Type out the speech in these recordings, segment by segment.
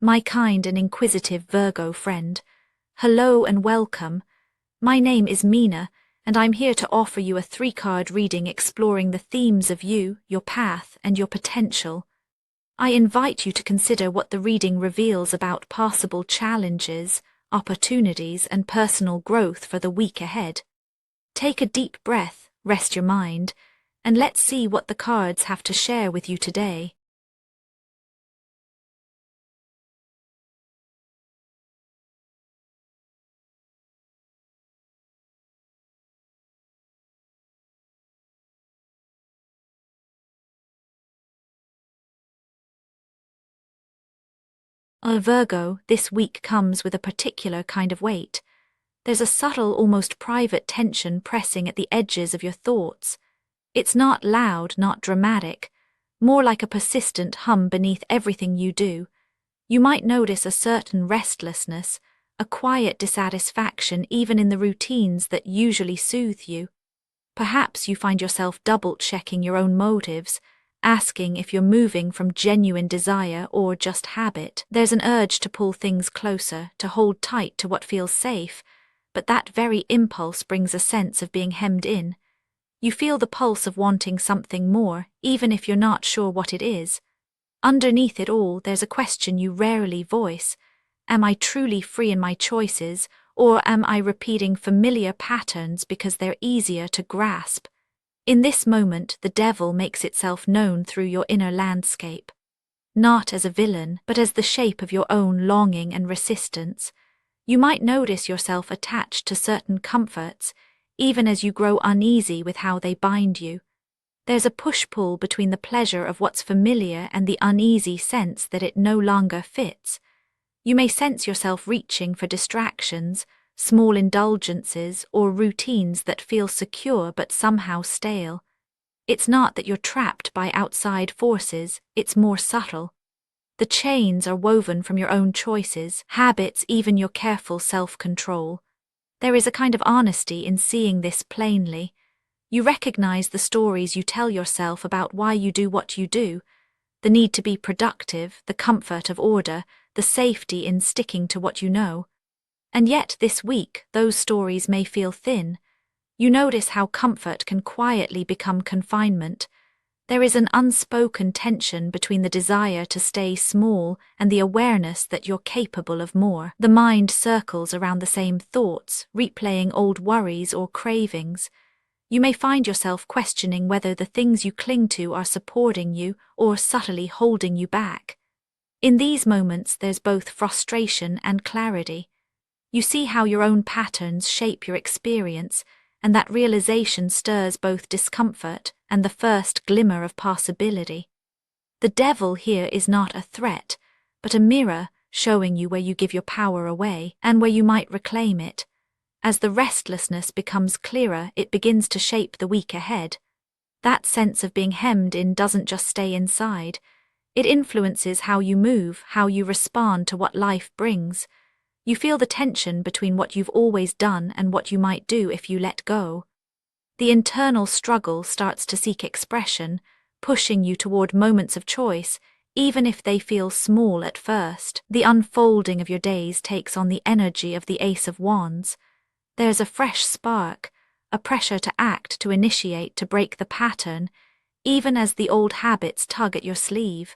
my kind and inquisitive Virgo friend. Hello and welcome. My name is Mina, and I'm here to offer you a 3-card reading exploring the themes of you, your path, and your potential. I invite you to consider what the reading reveals about possible challenges, opportunities, and personal growth for the week ahead. Take a deep breath, rest your mind, and let's see what the cards have to share with you today. Virgo, this week comes with a particular kind of weight. There's a subtle, almost private tension pressing at the edges of your thoughts. It's not loud, not dramatic, more like a persistent hum beneath everything you do. You might notice a certain restlessness, a quiet dissatisfaction even in the routines that usually soothe you. Perhaps you find yourself double-checking your own motives, asking if you're moving from genuine desire or just habit. There's an urge to pull things closer, to hold tight to what feels safe, but that very impulse brings a sense of being hemmed in. You feel the pulse of wanting something more, even if you're not sure what it is. Underneath it all, there's a question you rarely voice. Am I truly free in my choices, or am I repeating familiar patterns because they're easier to grasp? In this moment, the devil makes itself known through your inner landscape. Not as a villain, but as the shape of your own longing and resistance. You might notice yourself attached to certain comforts, even as you grow uneasy with how they bind you. There's a push-pull between the pleasure of what's familiar and the uneasy sense that it no longer fits. You may sense yourself reaching for distractions, small indulgences, or routines that feel secure but somehow stale. It's not that you're trapped by outside forces, it's more subtle. The chains are woven from your own choices, habits, even your careful self-control. There is a kind of honesty in seeing this plainly. You recognize the stories you tell yourself about why you do what you do, the need to be productive, the comfort of order, the safety in sticking to what you know. And yet this week, those stories may feel thin. You notice how comfort can quietly become confinement. There is an unspoken tension between the desire to stay small and the awareness that you're capable of more. The mind circles around the same thoughts, replaying old worries or cravings. You may find yourself questioning whether the things you cling to are supporting you or subtly holding you back. In these moments, there's both frustration and clarity. You see how your own patterns shape your experience, and that realization stirs both discomfort and the first glimmer of possibility. The devil here is not a threat, but a mirror showing you where you give your power away and where you might reclaim it. As the restlessness becomes clearer, it begins to shape the week ahead. That sense of being hemmed in doesn't just stay inside. It influences how you move, how you respond to what life brings. You feel the tension between what you've always done and what you might do if you let go. The internal struggle starts to seek expression, pushing you toward moments of choice, even if they feel small at first. The unfolding of your days takes on the energy of the Ace of Wands. There's a fresh spark, a pressure to act, to initiate, to break the pattern, even as the old habits tug at your sleeve.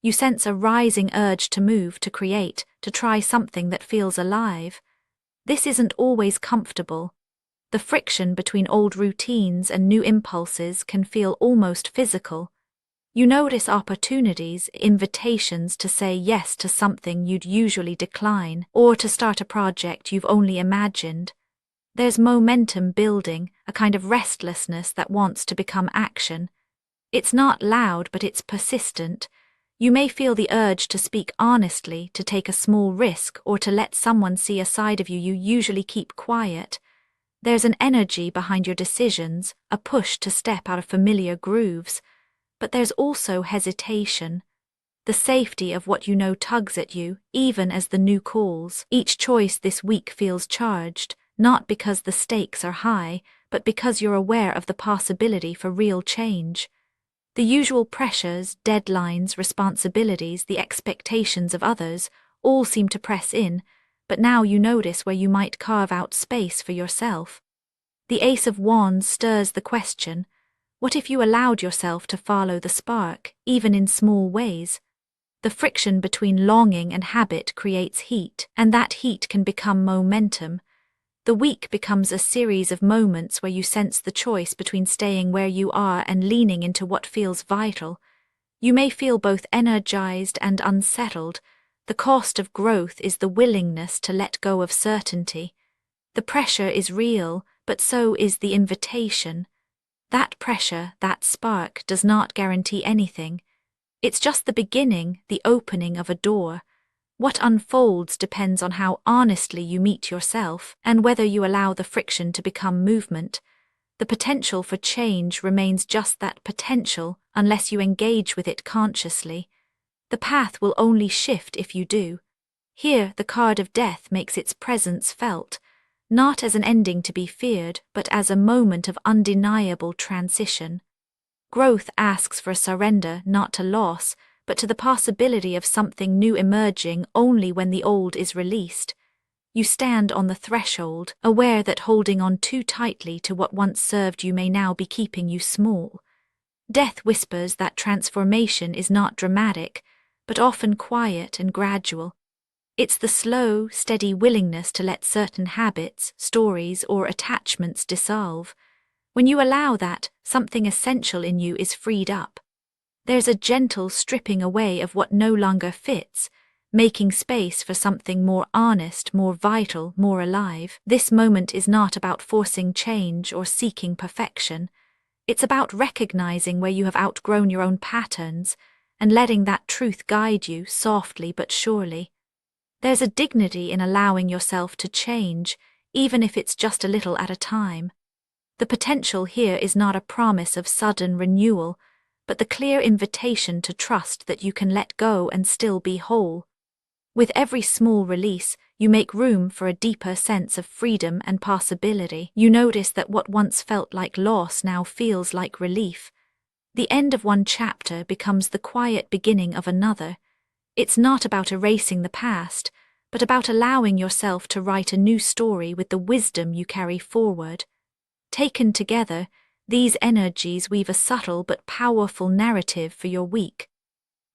You sense a rising urge to move, to create, to try something that feels alive. This isn't always comfortable. The friction between old routines and new impulses can feel almost physical. You notice opportunities, invitations to say yes to something you'd usually decline, or to start a project you've only imagined. There's momentum building, a kind of restlessness that wants to become action. It's not loud, but it's persistent. You may feel the urge to speak honestly, to take a small risk, or to let someone see a side of you usually keep quiet. There's an energy behind your decisions, a push to step out of familiar grooves. But there's also hesitation. The safety of what you know tugs at you, even as the new calls. Each choice this week feels charged, not because the stakes are high, but because you're aware of the possibility for real change. The usual pressures, deadlines, responsibilities, the expectations of others, all seem to press in, but now you notice where you might carve out space for yourself. The Ace of Wands stirs the question, what if you allowed yourself to follow the spark, even in small ways? The friction between longing and habit creates heat, and that heat can become momentum. The week becomes a series of moments where you sense the choice between staying where you are and leaning into what feels vital. You may feel both energized and unsettled. The cost of growth is the willingness to let go of certainty. The pressure is real, but so is the invitation. That pressure, that spark, does not guarantee anything. It's just the beginning, the opening of a door. What unfolds depends on how honestly you meet yourself and whether you allow the friction to become movement. The potential for change remains just that potential unless you engage with it consciously. The path will only shift if you do. Here, the card of death makes its presence felt, not as an ending to be feared, but as a moment of undeniable transition. Growth asks for surrender not to loss, but to the possibility of something new emerging only when the old is released. You stand on the threshold, aware that holding on too tightly to what once served you may now be keeping you small. Death whispers that transformation is not dramatic, but often quiet and gradual. It's the slow, steady willingness to let certain habits, stories, or attachments dissolve. When you allow that, something essential in you is freed up. There's a gentle stripping away of what no longer fits, making space for something more honest, more vital, more alive. This moment is not about forcing change or seeking perfection. It's about recognizing where you have outgrown your own patterns and letting that truth guide you softly but surely. There's a dignity in allowing yourself to change, even if it's just a little at a time. The potential here is not a promise of sudden renewal, but the clear invitation to trust that you can let go and still be whole. With every small release, you make room for a deeper sense of freedom and possibility. You notice that what once felt like loss now feels like relief. The end of one chapter becomes the quiet beginning of another. It's not about erasing the past, but about allowing yourself to write a new story with the wisdom you carry forward. Taken together, these energies weave a subtle but powerful narrative for your week.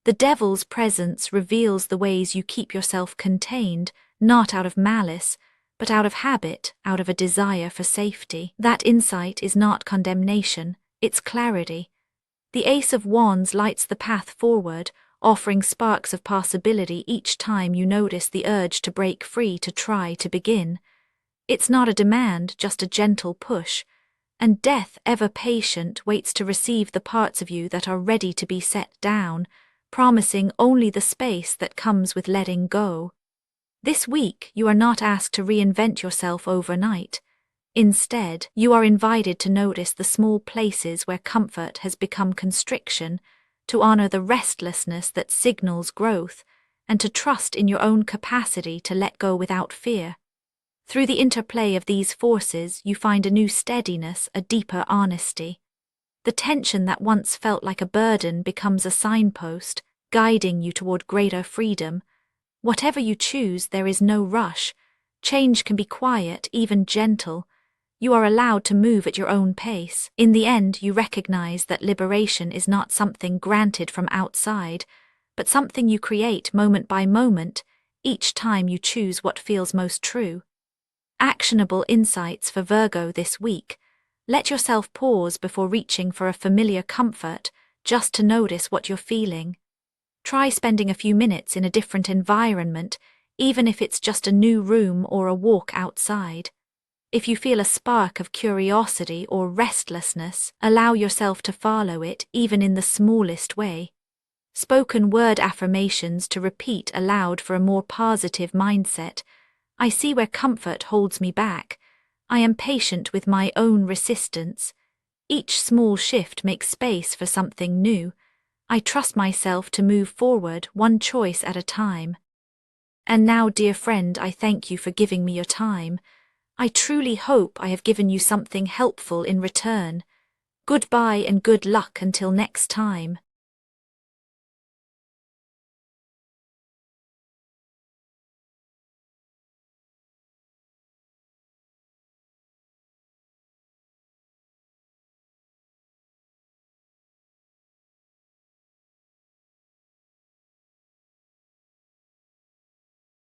The devil's presence reveals the ways you keep yourself contained, not out of malice, but out of habit, out of a desire for safety. That insight is not condemnation, it's clarity. The Ace of Wands lights the path forward, offering sparks of possibility each time you notice the urge to break free, to try to begin. It's not a demand, just a gentle push, and death, ever patient, waits to receive the parts of you that are ready to be set down, promising only the space that comes with letting go. This week, you are not asked to reinvent yourself overnight. Instead, you are invited to notice the small places where comfort has become constriction, to honor the restlessness that signals growth, and to trust in your own capacity to let go without fear. Through the interplay of these forces, you find a new steadiness, a deeper honesty. The tension that once felt like a burden becomes a signpost, guiding you toward greater freedom. Whatever you choose, there is no rush. Change can be quiet, even gentle. You are allowed to move at your own pace. In the end, you recognize that liberation is not something granted from outside, but something you create moment by moment, each time you choose what feels most true. Actionable insights for Virgo this week. Let yourself pause before reaching for a familiar comfort, just to notice what you're feeling. Try spending a few minutes in a different environment, even if it's just a new room or a walk outside. If you feel a spark of curiosity or restlessness, allow yourself to follow it, even in the smallest way. Spoken word affirmations to repeat aloud for a more positive mindset. I see where comfort holds me back. I am patient with my own resistance. Each small shift makes space for something new. I trust myself to move forward, one choice at a time. And now, dear friend, I thank you for giving me your time. I truly hope I have given you something helpful in return. Goodbye and good luck until next time.